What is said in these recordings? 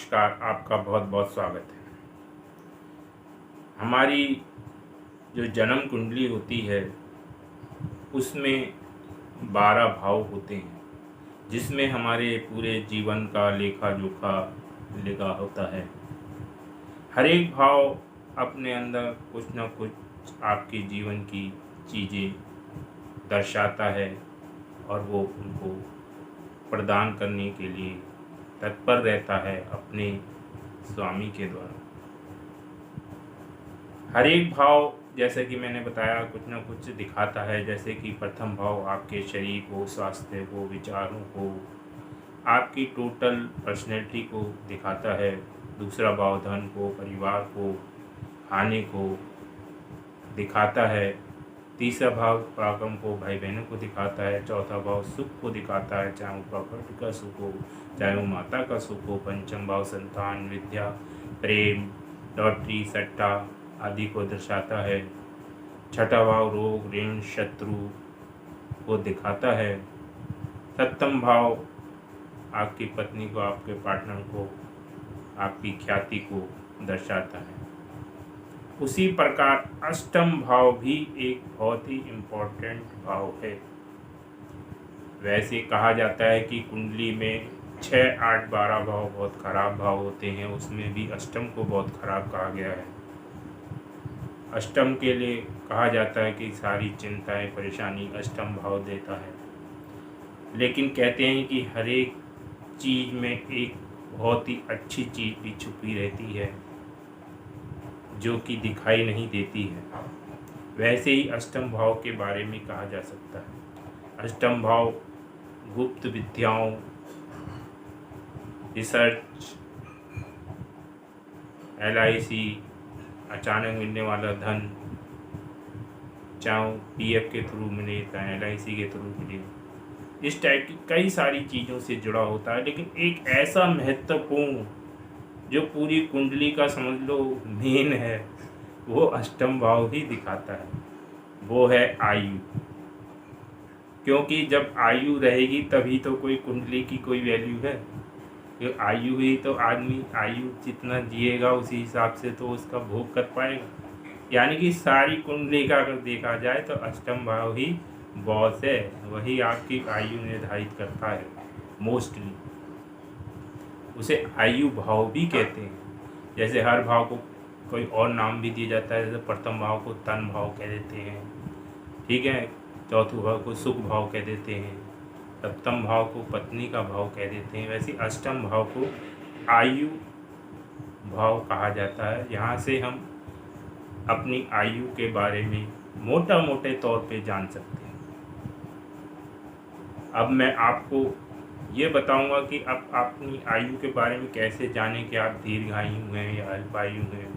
नमस्कार, आपका बहुत बहुत स्वागत है। हमारी जो जन्म कुंडली होती है उसमें 12 भाव होते हैं, जिसमें हमारे पूरे जीवन का लेखा जोखा लिखा होता है। हर एक भाव अपने अंदर कुछ न कुछ आपके जीवन की चीज़ें दर्शाता है और वो उनको प्रदान करने के लिए तत्पर रहता है अपने स्वामी के द्वारा। हर एक भाव जैसे कि मैंने बताया कुछ न कुछ दिखाता है, जैसे कि प्रथम भाव आपके शरीर को, स्वास्थ्य को, विचारों को, आपकी टोटल पर्सनैलिटी को दिखाता है। दूसरा भाव धन को, परिवार को, खाने को दिखाता है। तीसरा भाव पराक्रम को, भाई बहनों को दिखाता है। चौथा भाव सुख को दिखाता है, चाहे वो प्रॉपर्टी का सुख हो, चाहे वो माता का सुख हो। पंचम भाव संतान, विद्या, प्रेम, लॉटरी, सट्टा आदि को दर्शाता है। छठा भाव रोग, ऋण, शत्रु को दिखाता है। सप्तम भाव आपकी पत्नी को, आपके पार्टनर को, आपकी ख्याति को दर्शाता है। उसी प्रकार अष्टम भाव भी एक बहुत ही इम्पोर्टेंट भाव है। वैसे कहा जाता है कि कुंडली में 6, 8, 12 भाव बहुत खराब भाव होते हैं, उसमें भी अष्टम को बहुत खराब कहा गया है। अष्टम के लिए कहा जाता है कि सारी चिंताएं, परेशानी अष्टम भाव देता है। लेकिन कहते हैं कि हर एक चीज़ में एक बहुत ही अच्छी चीज़ भी छुपी रहती है जो कि दिखाई नहीं देती है। वैसे ही अष्टम भाव के बारे में कहा जा सकता है। अष्टम भाव गुप्त विद्याओं, रिसर्च, LIC, अचानक मिलने वाला धन, चाहे PF के थ्रू मिले, चाहे LIC के थ्रू मिले, इस टाइप की कई सारी चीज़ों से जुड़ा होता है। लेकिन एक ऐसा महत्वपूर्ण जो पूरी कुंडली का समझ लो मेन है, वो अष्टम भाव ही दिखाता है। वो है आयु। क्योंकि जब आयु रहेगी तभी तो कोई कुंडली की कोई वैल्यू है। कि आयु ही तो आदमी आयु जितना जिएगा उसी हिसाब से तो उसका भोग कर पाएगा। यानी कि सारी कुंडली का अगर देखा जाए तो अष्टम भाव ही बॉस है, वही आपकी आयु निर्धारित करता है। मोस्टली उसे आयु भाव भी कहते हैं। जैसे हर भाव को कोई और नाम भी दिया जाता है। जैसे प्रथम भाव को तन भाव कह देते हैं, ठीक है। चौथे भाव को सुख भाव कह देते हैं। सप्तम भाव को पत्नी का भाव कह देते हैं। वैसे अष्टम भाव को आयु भाव कहा जाता है। यहाँ से हम अपनी आयु के बारे में मोटे तौर पे जान सकते हैं। अब मैं आपको ये बताऊंगा कि अब अपनी आयु के बारे में कैसे जानें कि आप दीर्घायु हैं या अल्पायु हैं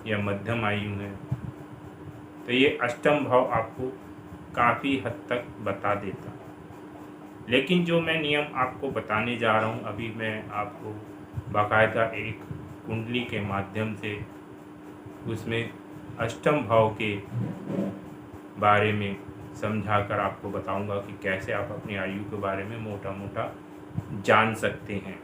या मध्यम आयु हैं। तो ये अष्टम भाव आपको काफ़ी हद तक बता देता है। लेकिन जो मैं नियम आपको बताने जा रहा हूँ अभी, मैं आपको बाकायदा एक कुंडली के माध्यम से उसमें अष्टम भाव के बारे में समझाकर आपको बताऊंगा कि कैसे आप अपनी आयु के बारे में मोटा जान सकते हैं।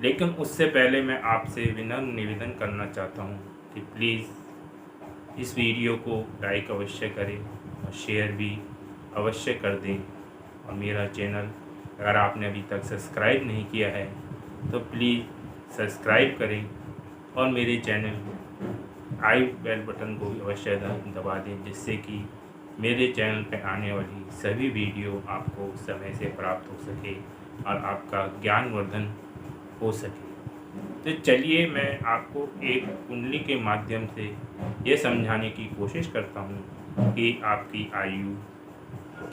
लेकिन उससे पहले मैं आपसे विनम्र निवेदन करना चाहता हूं कि प्लीज़ इस वीडियो को लाइक अवश्य करें और शेयर भी अवश्य कर दें। और मेरा चैनल अगर आपने अभी तक सब्सक्राइब नहीं किया है तो प्लीज़ सब्सक्राइब करें और मेरे चैनल आई बेल बटन को भी अवश्य दबा दें, जिससे कि मेरे चैनल पर आने वाली सभी वीडियो आपको समय से प्राप्त हो सके और आपका ज्ञानवर्धन हो सके। तो चलिए मैं आपको एक कुंडली के माध्यम से ये समझाने की कोशिश करता हूँ कि आपकी आयु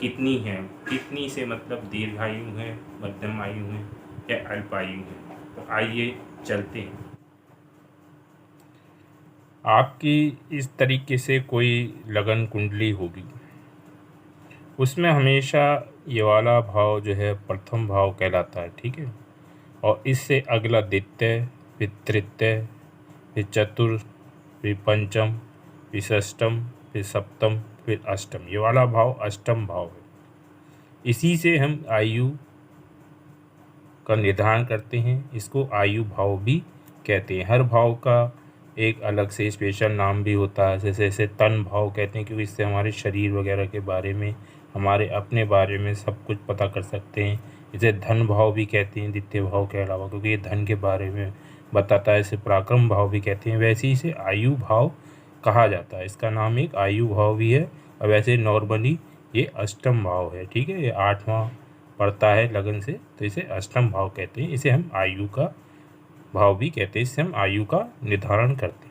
कितनी है। कितनी से मतलब दीर्घायु है, मध्यम आयु है या अल्पायु है। तो आइए चलते हैं। आपकी इस तरीके से कोई लगन कुंडली होगी, उसमें हमेशा ये वाला भाव जो है प्रथम भाव कहलाता है, ठीक है। और इससे अगला द्वितीय, फिर तृतीय, फिर चतुर्थ, फिर पंचम, फिर षष्टम, फिर सप्तम, फिर अष्टम। ये वाला भाव अष्टम भाव है। इसी से हम आयु का निर्धारण करते हैं। इसको आयु भाव भी कहते हैं। हर भाव का एक अलग से स्पेशल नाम भी होता है। जैसे तन भाव कहते हैं, क्योंकि इससे हमारे शरीर वगैरह के बारे में, हमारे अपने बारे में सब कुछ पता कर सकते हैं। इसे धन भाव भी कहते हैं द्वितीय भाव के अलावा, क्योंकि ये धन के बारे में बताता है। इसे पराक्रम भाव भी कहते हैं। वैसे ही इसे आयु भाव कहा जाता है। इसका नाम एक आयु भाव भी है। और वैसे नॉर्मली ये अष्टम भाव है, ठीक है। ये 8वां पड़ता है लगन से, तो इसे अष्टम भाव कहते हैं। इसे हम आयु का भाव भी कहते हैं। इससे हम आयु का निर्धारण करते हैं।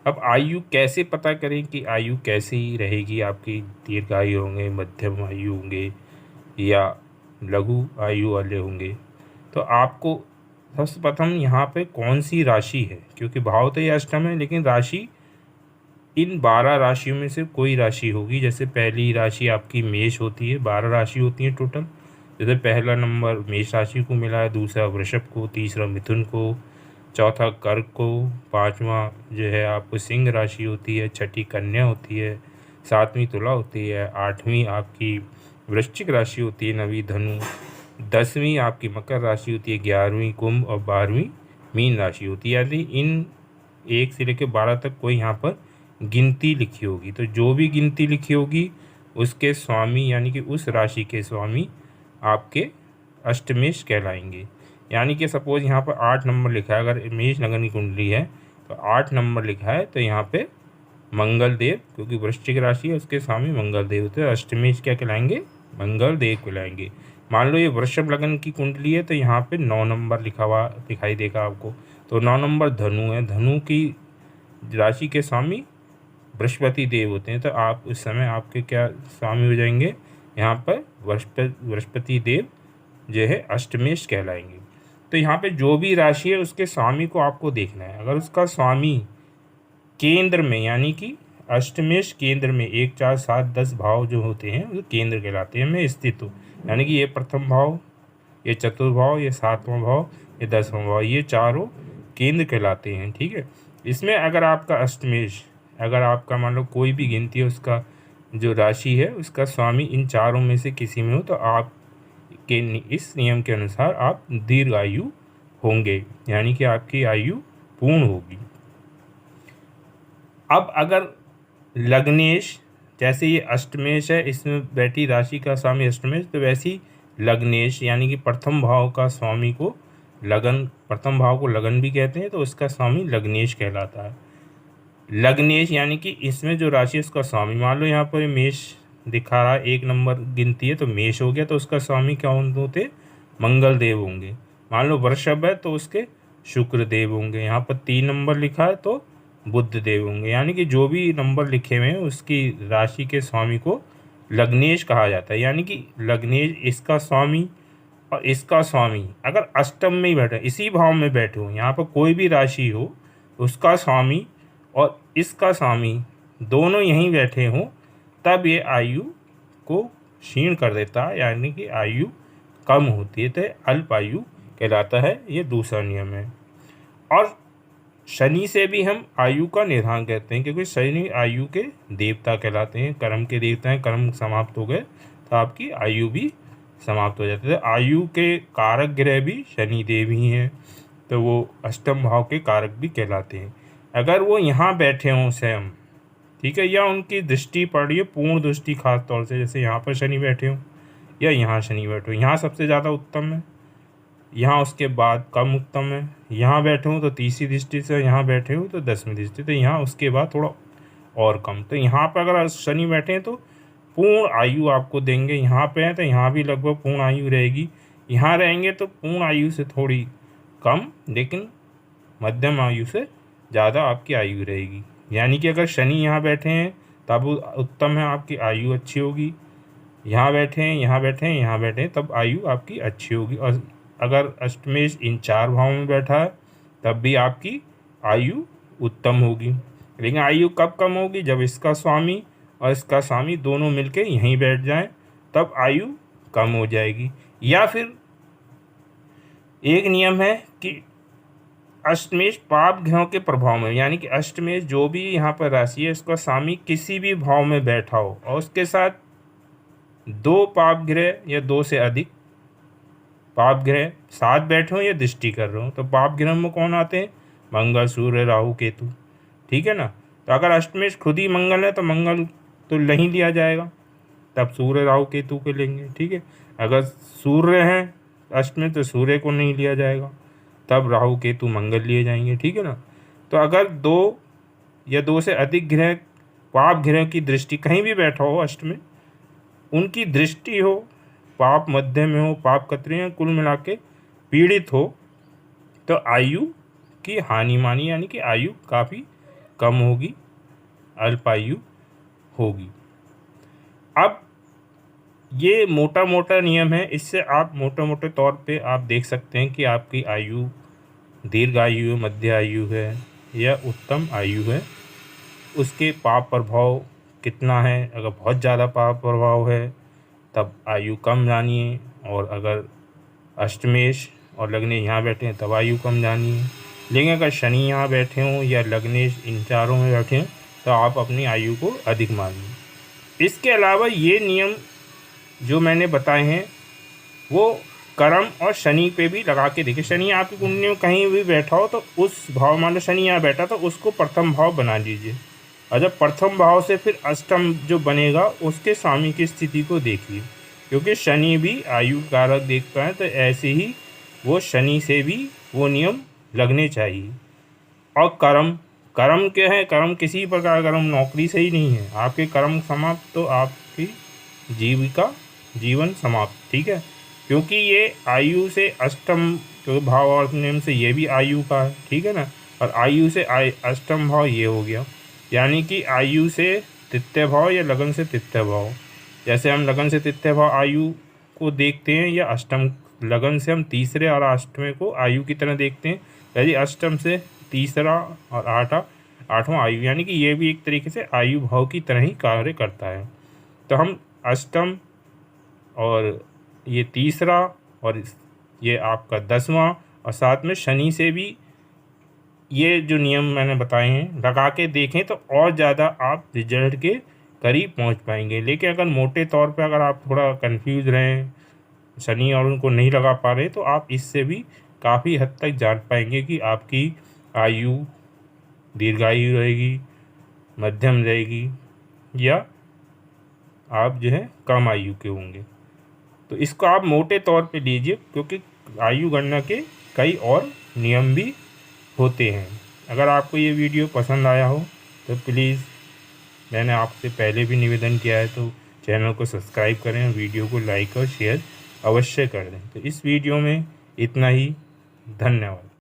अब आयु कैसे पता करें कि आयु कैसी रहेगी आपकी? दीर्घायु होंगे, मध्यम आयु होंगे या लघु आयु वाले होंगे? तो आपको सबसे प्रथम यहाँ पे कौन सी राशि है, क्योंकि भाव तो ये अष्टम है, लेकिन राशि इन 12 राशियों में से कोई राशि होगी। जैसे पहली राशि आपकी मेष होती है, 12 राशि होती है टोटल। जैसे पहला नंबर मेष राशि को मिला है, दूसरा वृषभ को, तीसरा मिथुन को, चौथा कर्क को, 5वां जो है आपको सिंह राशि होती है, छठी कन्या होती है, 7वीं तुला होती है, 8वीं आपकी वृश्चिक राशि होती है, 9वीं धनु, 10वीं आपकी मकर राशि होती है, 11वीं कुंभ और 12वीं मीन राशि होती है। यदि इन 1 से लेकर 12 तक कोई यहाँ पर गिनती लिखी होगी, तो जो भी गिनती लिखी होगी उसके स्वामी यानी कि उस राशि के स्वामी आपके अष्टमेश कहलाएंगे। यानी कि सपोज यहाँ पर 8 नंबर लिखा है, अगर मेष लगन की कुंडली है तो 8 नंबर लिखा है, तो यहाँ पे मंगल देव, क्योंकि वृश्चिक राशि है उसके स्वामी मंगल देव होते हैं, अष्टमेश क्या कहलाएंगे? मंगल देव कहलाएंगे। मान लो ये वृषभ लगन की कुंडली है, तो यहाँ पे 9 नंबर लिखा हुआ दिखाई देगा आपको, तो 9 नंबर धनु है। धनु की राशि के स्वामी बृहस्पति देव होते हैं, तो आप उस समय आपके क्या स्वामी हो जाएंगे? यहाँ पर बृहस्पति देव जो है अष्टमेश कहलाएंगे। तो यहाँ पे जो भी राशि है उसके स्वामी को आपको देखना है। अगर उसका स्वामी केंद्र में, यानी कि अष्टमेश केंद्र में, 1, 4, 7, 10 भाव जो होते हैं वो केंद्र कहलाते हैं, में स्थित हो, यानी कि ये प्रथम भाव, ये चतुर्थ भाव, ये 7वां भाव, ये 10वां भाव, ये चारों केंद्र कहलाते हैं, ठीक है। इसमें अगर आपका अष्टमेश, अगर आपका मान लो कोई भी गिनती है, उसका जो राशि है उसका स्वामी इन चारों में से किसी में हो, तो आप के इस नियम के अनुसार आप दीर्घायु होंगे, यानी कि आपकी आयु पूर्ण होगी। अब अगर लग्नेश, जैसे ये अष्टमेश है, इसमें बैठी राशि का स्वामी अष्टमेश, तो वैसी लग्नेश यानी कि प्रथम भाव का स्वामी को लगन, प्रथम भाव को लगन भी कहते हैं, तो उसका स्वामी लग्नेश कहलाता है। लग्नेश यानी कि इसमें जो राशि है उसका स्वामी, मान लो यहाँ पर मेष दिखा रहा है, 1 नंबर गिनती है तो मेष हो गया, तो उसका स्वामी क्या होते? मंगल देव होंगे। मान लो वृषभ है तो उसके शुक्र देव होंगे। यहाँ पर 3 नंबर लिखा है तो बुध देव होंगे। यानी कि जो भी नंबर लिखे हुए हैं उसकी राशि के स्वामी को लग्नेश कहा जाता है। यानी कि लग्नेश इसका स्वामी और इसका स्वामी अगर अष्टम में ही बैठे, इसी भाव में बैठे हो, यहाँ पर कोई भी राशि हो, उसका स्वामी और इसका स्वामी दोनों यहीं बैठे हों, तब ये आयु को क्षीण कर देता है, यानी कि आयु कम होती है, तो अल्प आयु कहलाता है। ये दूसरा नियम है। और शनि से भी हम आयु का निर्धारण करते हैं, क्योंकि शनि आयु के देवता कहलाते हैं, कर्म के देवता हैं। कर्म समाप्त हो गए तो आपकी आयु भी समाप्त हो जाती है। आयु के कारक ग्रह भी शनि देव ही हैं, तो वो अष्टम भाव के कारक भी कहलाते हैं। अगर वो यहाँ बैठे हों स्वयं, ठीक है, या उनकी दृष्टि पड़ रही है, पूर्ण दृष्टि खास तौर से, जैसे यहाँ पर शनि बैठे हों या यहाँ शनि बैठे हो, यहाँ सबसे ज़्यादा उत्तम है, यहाँ उसके बाद कम उत्तम है, यहाँ बैठे हूँ तो तीसरी दृष्टि से, यहाँ बैठे हूँ तो 10वीं दृष्टि, तो यहाँ उसके बाद थोड़ा और कम। तो यहाँ पर अगर शनि बैठे हैं तो पूर्ण आयु आपको देंगे, यहाँ पे हैं तो यहाँ भी लगभग पूर्ण आयु रहेगी, यहाँ रहेंगे तो पूर्ण आयु से थोड़ी कम, लेकिन मध्यम आयु से ज़्यादा आपकी आयु रहेगी। यानी कि अगर शनि यहाँ बैठे हैं तब उत्तम है, आपकी आयु अच्छी होगी। यहाँ बैठे हैं, यहाँ बैठे हैं, यहाँ बैठे हैं, तब आयु आपकी अच्छी होगी। और अगर अष्टमेश इन 4 भावों में बैठा है तब भी आपकी आयु उत्तम होगी। लेकिन आयु कब कम होगी? जब इसका स्वामी और इसका स्वामी दोनों मिलके यहीं बैठ जाएं, तब आयु कम हो जाएगी। या फिर एक नियम है कि अष्टमेश पाप ग्रहों के प्रभाव में, यानी कि अष्टमेश जो भी यहाँ पर राशि है उसका स्वामी किसी भी भाव में बैठा हो और उसके साथ 2 पाप ग्रह या 2 से अधिक पाप ग्रह साथ बैठे हों या दृष्टि कर रहे हो, तो पाप ग्रह में कौन आते हैं? मंगल, सूर्य, राहु, केतु, ठीक है ना। तो अगर अष्टमेश खुद ही मंगल है तो मंगल तो नहीं लिया जाएगा, तब सूर्य, राहु, केतु के लेंगे, ठीक है। अगर सूर्य हैं अष्टमेश तो सूर्य को नहीं लिया जाएगा, तब राहु, केतु, मंगल लिए जाएंगे, ठीक है ना। तो अगर 2 या 2 से अधिक ग्रह पाप ग्रह की दृष्टि कहीं भी बैठा हो अष्ट में, उनकी दृष्टि हो, पाप मध्य में हो, पाप कतरे हैं, कुल मिला के पीड़ित हो, तो आयु की हानि मानी, यानी कि आयु काफ़ी कम होगी, अल्पायु होगी। अब ये मोटा मोटा नियम है, इससे आप मोटे मोटे तौर पे आप देख सकते हैं कि आपकी आयु दीर्घ आयु है, मध्य आयु है या उत्तम आयु है, उसके पाप प्रभाव कितना है। अगर बहुत ज़्यादा पाप प्रभाव है तब आयु कम जानिए, और अगर अष्टमेश और लग्नेश यहाँ बैठे हैं तब आयु कम जानिए। लेकिन अगर शनि यहाँ बैठे हों या लग्नेश इन चारों में बैठे हों तो आप अपनी आयु को अधिक मानिए। इसके अलावा ये नियम जो मैंने बताए हैं वो कर्म और शनि पे भी लगा के देखिए। शनि आपकी कुंडली में कहीं भी बैठा हो तो उस भाव, मान लो शनि यहाँ बैठा तो उसको प्रथम भाव बना लीजिए, और जब प्रथम भाव से फिर अष्टम जो बनेगा उसके स्वामी की स्थिति को देखिए, क्योंकि शनि भी आयु कारक देखता है, तो ऐसे ही वो शनि से भी वो नियम लगने चाहिए। और कर्म क्या है? कर्म किसी प्रकार कर्म नौकरी से ही नहीं है, आपके कर्म समाप्त तो आपकी जीविका जीवन समाप्त, ठीक है। क्योंकि ये आयु से अष्टम, क्योंकि भाव और नियम से ये भी आयु का है, ठीक है ना। और आयु से अष्टम भाव ये हो गया, यानी कि आयु से तृतीय भाव या लगन से तृतीय भाव। जैसे हम लगन से तृतीय भाव आयु को देखते हैं, या अष्टम लगन से हम तीसरे और अष्टवें को आयु की तरह देखते हैं, यदि अष्टम से तीसरा और आठवां आयु, यानी कि ये भी एक तरीके से आयु भाव की तरह ही कार्य करता है। तो हम अष्टम और ये तीसरा और ये आपका 10वां, और साथ में शनि से भी ये जो नियम मैंने बताए हैं लगा के देखें तो और ज़्यादा आप रिजल्ट के करीब पहुंच पाएंगे। लेकिन अगर मोटे तौर पे अगर आप थोड़ा कंफ्यूज रहें, शनि और उनको नहीं लगा पा रहे, तो आप इससे भी काफ़ी हद तक जान पाएंगे कि आपकी आयु दीर्घायु रहेगी, मध्यम रहेगी, या आप जो है कम आयु के होंगे। तो इसको आप मोटे तौर पे लीजिए, क्योंकि आयु गणना के कई और नियम भी होते हैं। अगर आपको ये वीडियो पसंद आया हो तो प्लीज़, मैंने आपसे पहले भी निवेदन किया है, तो चैनल को सब्सक्राइब करें और वीडियो को लाइक और शेयर अवश्य कर दें। तो इस वीडियो में इतना ही, धन्यवाद।